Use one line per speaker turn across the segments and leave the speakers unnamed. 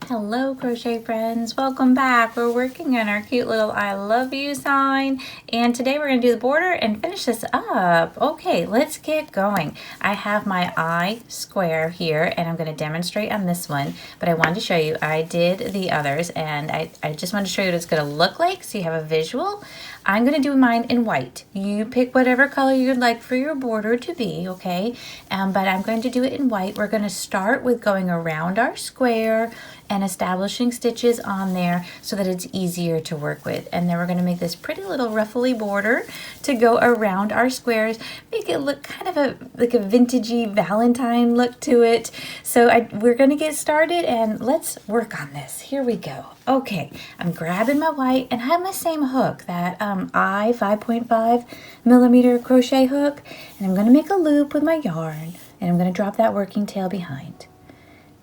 Hello crochet friends, welcome back. We're working on our cute little I love you sign, and today we're going to do the border and finish this up. Okay, let's get going. I have my I square here and I'm going to demonstrate on this one, but I wanted to show you I did the others, and I just wanted to show you what it's going to look like so you have a visual. I'm going to do mine in white. You pick whatever color you'd like for your border to be, okay? But I'm going to do it in white. We're going to start with going around our square and establishing stitches on there so that it's easier to work with. And then we're going to make this pretty little ruffly border to go around our squares, make it look kind of like a vintagey Valentine look to it. So we're going to get started and let's work on this. Here we go. Okay, I'm grabbing my white and I have my same hook, that I 5.5 millimeter crochet hook, and I'm going to make a loop with my yarn and I'm going to drop that working tail behind.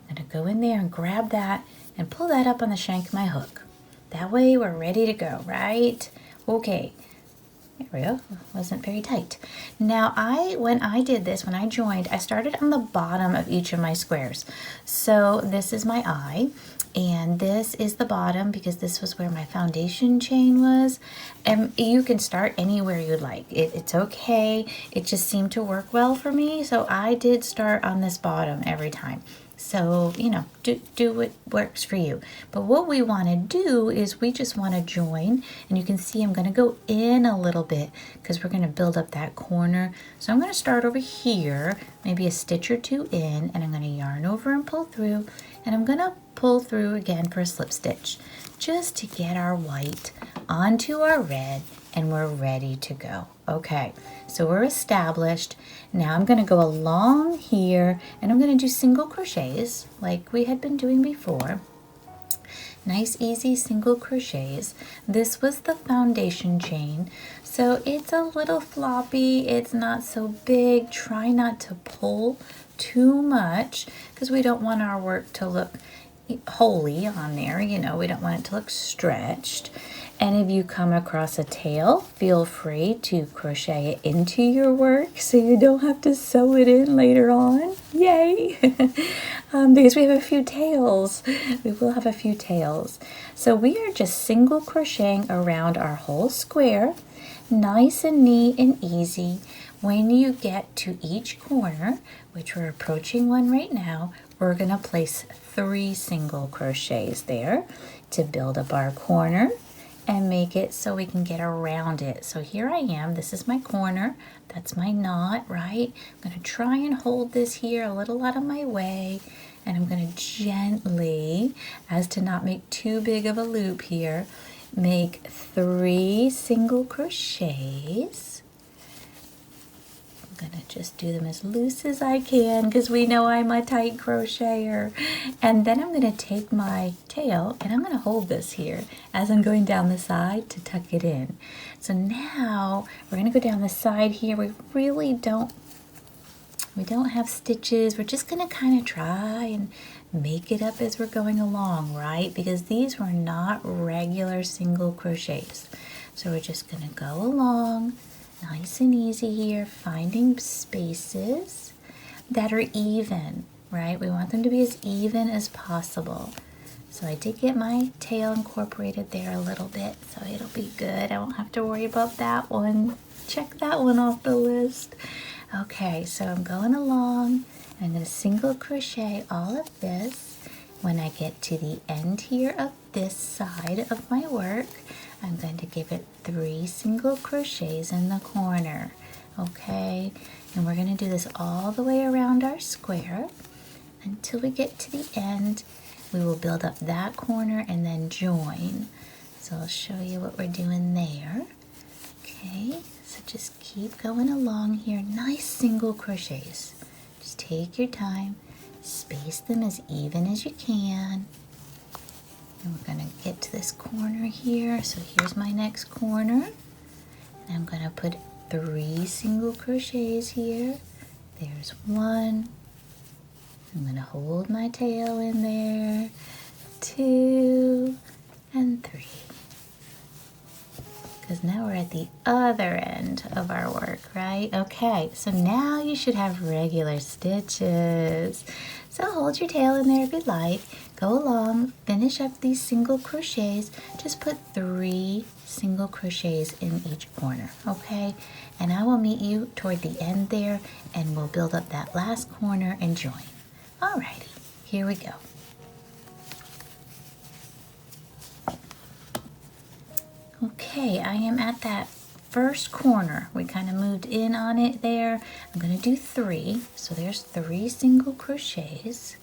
I'm going to go in there and grab that and pull that up on the shank of my hook. That way we're ready to go, right? Okay, there we go. Wasn't very tight. Now when I did this, when I joined, I started on the bottom of each of my squares. So this is my eye, and this is the bottom because this was where my foundation chain was. And you can start anywhere you'd like. It's okay. It just seemed to work well for me, so I did start on this bottom every time. So, you know, do what works for you. But what we want to do is we just want to join, and you can see I'm going to go in a little bit because we're going to build up that corner. So I'm going to start over here, maybe a stitch or two in, and I'm going to yarn over and pull through, and I'm going to pull through again for a slip stitch just to get our white onto our red, and we're ready to go. Okay, so we're established. Now I'm going to go along here and I'm going to do single crochets like we had been doing before. Nice easy single crochets. This was the foundation chain, so it's a little floppy, it's not so big. Try not to pull too much because we don't want our work to look wholly on there, you know, we don't want it to look stretched. And if you come across a tail, feel free to crochet it into your work so you don't have to sew it in later on. Yay! Because we have a few tails. We will have a few tails. So we are just single crocheting around our whole square, nice and neat and easy. When you get to each corner, which we're approaching one right now, we're going to place 3 single crochets there to build up our corner and make it so we can get around it. So here I am, this is my corner, that's my knot, right? I'm going to try and hold this here a little out of my way, and I'm going to gently, as to not make too big of a loop here, make 3 single crochets. I'm going to just do them as loose as I can because we know I'm a tight crocheter. And then I'm going to take my tail and I'm going to hold this here as I'm going down the side to tuck it in. So now we're going to go down the side here. We really don't have stitches. We're just going to kind of try and make it up as we're going along, right? Because these were not regular single crochets. So we're just going to go along nice and easy here, finding spaces that are even, right? We want them to be as even as possible. So I did get my tail incorporated there a little bit, so it'll be good. I won't have to worry about that one. Check that one off the list. Okay, so I'm going along. I'm going to single crochet all of this. When I get to the end here of this side of my work, I'm going to give it 3 single crochets in the corner, okay? And we're going to do this all the way around our square until we get to the end. We will build up that corner and then join. So I'll show you what we're doing there. Okay, so just keep going along here. Nice single crochets. Just take your time, space them as even as you can. And we're going to get to this corner here. So here's my next corner. And I'm going to put 3 single crochets here. There's 1. I'm going to hold my tail in there. 2 and 3. because now we're at the other end of our work, right? Okay, so now you should have regular stitches. So hold your tail in there if you'd like. Go along, finish up these single crochets. Just put 3 single crochets in each corner, okay? And I will meet you toward the end there, and we'll build up that last corner and join. Alrighty, here we go. Okay, I am at that first corner. We kind of moved in on it there. I'm going to do 3. So there's 3 single crochets.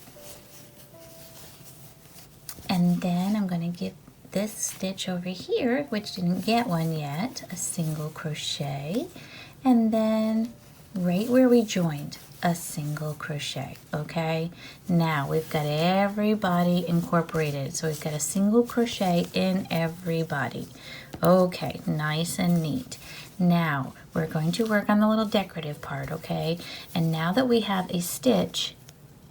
And then I'm going to give this stitch over here, which didn't get one yet, a single crochet. And then right where we joined, a single crochet, okay? Now we've got everybody incorporated. So we've got a single crochet in everybody. Okay, nice and neat. Now we're going to work on the little decorative part, okay? And now that we have a stitch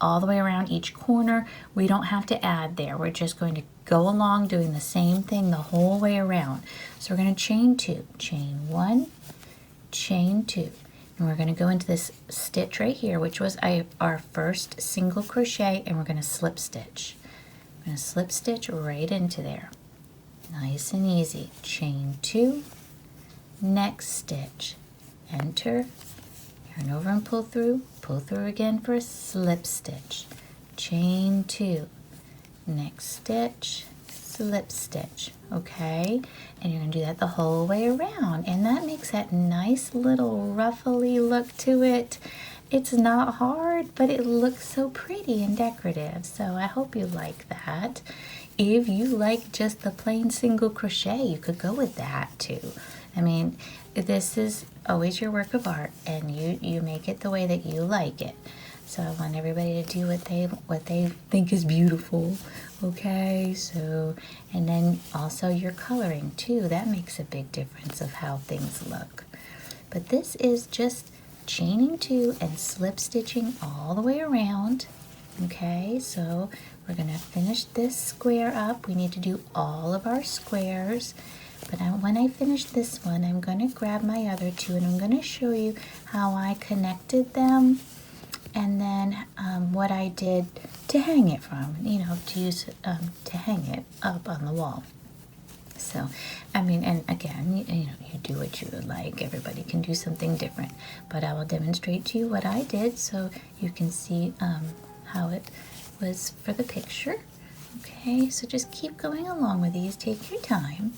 all the way around each corner, we don't have to add there. We're just going to go along doing the same thing the whole way around. So we're going to chain 2, chain 1, chain 2. And we're going to go into this stitch right here, which was our first single crochet, and we're going to slip stitch. I'm going to slip stitch right into there. Nice and easy. Chain 2, next stitch, enter, turn over and pull through again for a slip stitch, chain 2, next stitch, slip stitch, okay? And you're going to do that the whole way around, and that makes that nice little ruffly look to it. It's not hard, but it looks so pretty and decorative, so I hope you like that. If you like just the plain single crochet, you could go with that too. I mean, this is always your work of art, and you make it the way that you like it. So I want everybody to do what they think is beautiful, okay? So, and then also your coloring too. That makes a big difference of how things look. But this is just chaining 2 and slip stitching all the way around. Okay, so we're going to finish this square up. We need to do all of our squares. But when I finish this one, I'm going to grab my other 2 and I'm going to show you how I connected them, and then what I did to hang it from, to use to hang it up on the wall. So, I mean, and again, you do what you would like. Everybody can do something different. But I will demonstrate to you what I did so you can see how it was for the picture. Okay, so just keep going along with these. Take your time.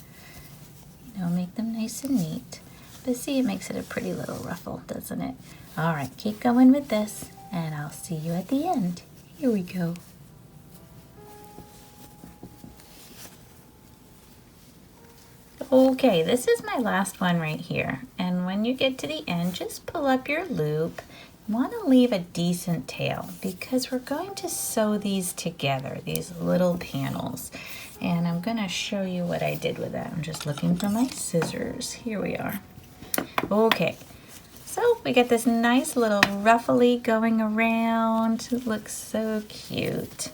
Make them nice and neat. But see, it makes it a pretty little ruffle, doesn't it? All right, keep going with this, and I'll see you at the end. Here we go. Okay, this is my last one right here. And when you get to the end, just pull up your loop. You want to leave a decent tail because we're going to sew these together, these little panels. And I'm going to show you what I did with that. I'm just looking for my scissors. Here we are. Okay, so we get this nice little ruffly going around. It looks so cute.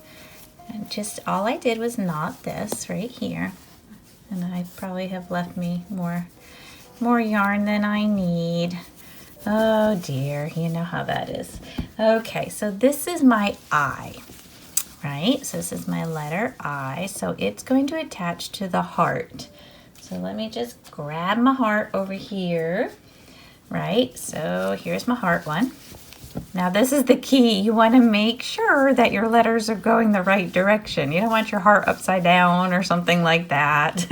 And just all I did was knot this right here. And I probably have left me more yarn than I need. Oh dear, you know how that is. Okay, so this is my I, right? So this is my letter I, so it's going to attach to the heart. So let me just grab my heart over here, right? So here's my heart one. Now this is the key. You want to make sure that your letters are going the right direction. You don't want your heart upside down or something like that.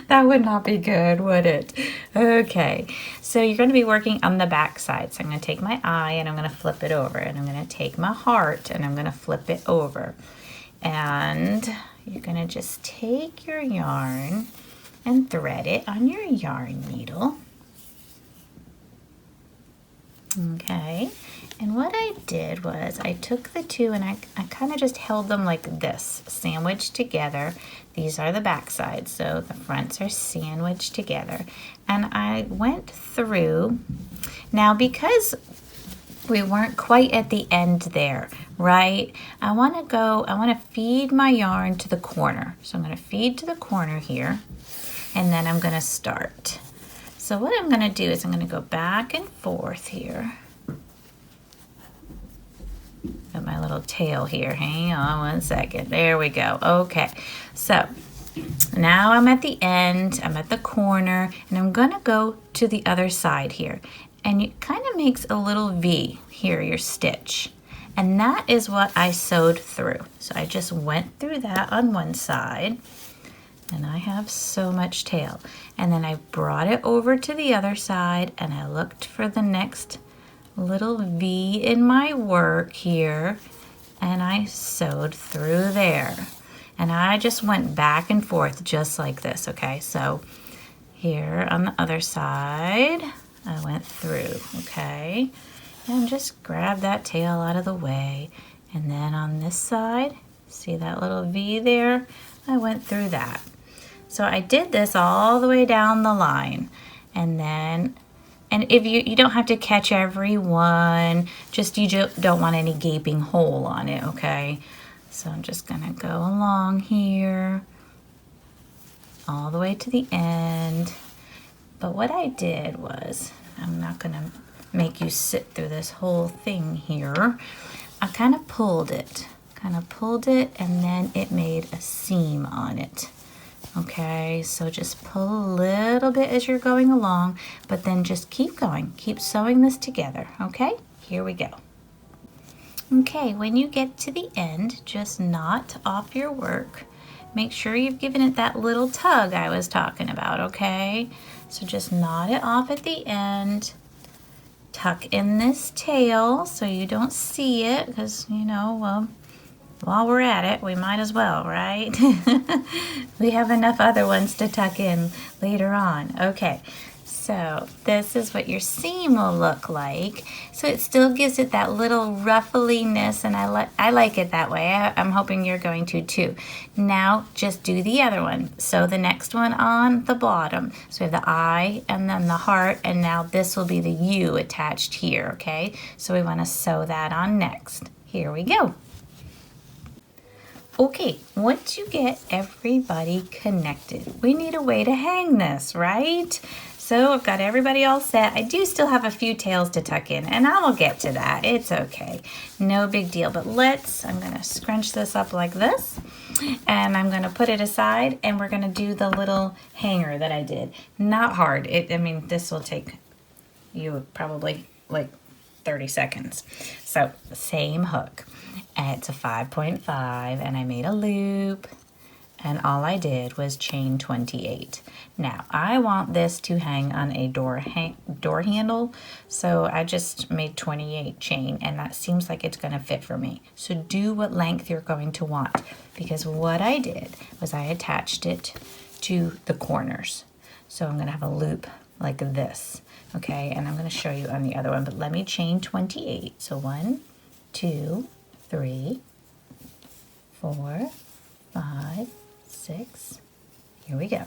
That would not be good, would it? Okay, so you're going to be working on the back side. So I'm going to take my I and I'm going to flip it over. And I'm going to take my heart and I'm going to flip it over. And you're going to just take your yarn and thread it on your yarn needle. Okay, and what I did was I took the two and I kind of just held them like this, sandwiched together. These are the back sides, so the fronts are sandwiched together. And I went through, now because we weren't quite at the end there, right? I want to feed my yarn to the corner. So I'm going to feed to the corner here, and then I'm going to start. So what I'm gonna do is I'm gonna go back and forth here. Got my little tail here. Hang on one second. There we go. Okay. So now I'm at the end. I'm at the corner, and I'm gonna go to the other side here. And it kind of makes a little V here, your stitch. And that is what I sewed through. So I just went through that on one side, and I have so much tail. And then I brought it over to the other side, and I looked for the next little V in my work here, and I sewed through there. And I just went back and forth just like this, okay? So here on the other side, I went through, okay? And just grab that tail out of the way. And then on this side, see that little V there? I went through that. So I did this all the way down the line. And if you don't have to catch every one, just you don't want any gaping hole on it, okay? So I'm just gonna go along here all the way to the end. But what I did was, I'm not gonna make you sit through this whole thing here. I kind of pulled it, and then it made a seam on it. Okay, so just pull a little bit as you're going along, but then just keep going. Keep sewing this together, okay? Here we go. Okay, when you get to the end, just knot off your work. Make sure you've given it that little tug I was talking about, okay? So just knot it off at the end. Tuck in this tail so you don't see it, because, you know, well, while we're at it, we might as well, right? We have enough other ones to tuck in later on. Okay, so this is what your seam will look like. So it still gives it that little ruffliness, and I like it that way. I'm hoping you're going to too. Now just do the other one. Sew the next one on the bottom. So we have the I and then the heart, and now this will be the U attached here, okay? So we want to sew that on next. Here we go. Okay, once you get everybody connected, we need a way to hang this, right? So I've got everybody all set. I do still have a few tails to tuck in, and I will get to that. It's okay. No big deal, but I'm gonna scrunch this up like this, and I'm gonna put it aside, and we're gonna do the little hanger that I did. Not hard. I mean, this will take you probably like 30 seconds. So same hook. And it's a 5.5, and I made a loop, and all I did was chain 28. Now I want this to hang on a door handle, so I just made 28 chain, and that seems like it's going to fit for me. So do what length you're going to want, because what I did was I attached it to the corners. So I'm going to have a loop like this, okay? And I'm going to show you on the other one, but let me chain 28. So 1, 2, 3, 4, 5, 6. Here we go.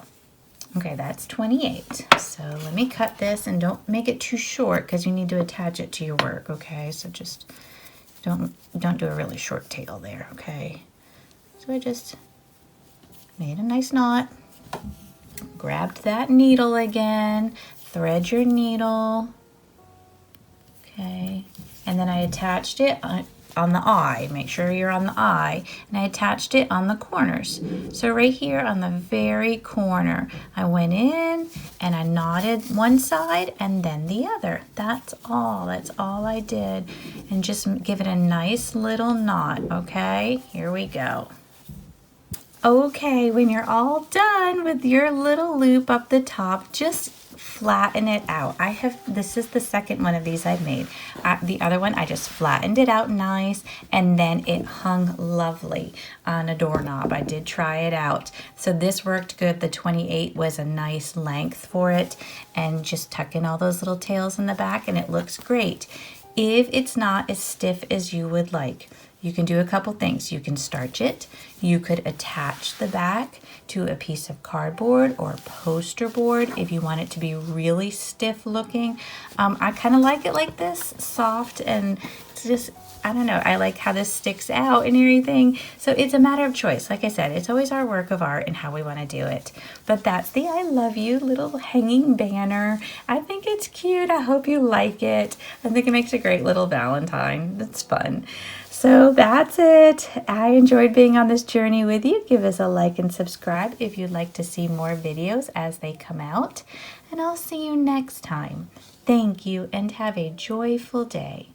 Okay, that's 28. So let me cut this, and don't make it too short because you need to attach it to your work, okay? So just don't do a really short tail there, okay? So I just made a nice knot, grabbed that needle again, thread your needle, okay? And then I attached it on the eye. Make sure you're on the eye, and I attached it on the corners. So right here on the very corner, I went in and I knotted one side and then the other. That's all I did. And just give it a nice little knot, okay? Here we go. Okay, when you're all done with your little loop up the top, just flatten it out. This is the second one of these I've made. The other one, I just flattened it out nice, and then it hung lovely on a doorknob. I did try it out. So this worked good. The 28 was a nice length for it, and just tuck in all those little tails in the back, and it looks great. If it's not as stiff as you would like, you can do a couple things. You can starch it. You could attach the back to a piece of cardboard or poster board if you want it to be really stiff looking. I kind of like it like this, soft, and it's just, I don't know, I like how this sticks out and everything. So it's a matter of choice. Like I said, it's always our work of art and how we want to do it. But that's the I love you little hanging banner. I think it's cute. I hope you like it. I think it makes a great little Valentine. It's fun. So that's it. I enjoyed being on this journey with you. Give us a like and subscribe if you'd like to see more videos as they come out. And I'll see you next time. Thank you and have a joyful day.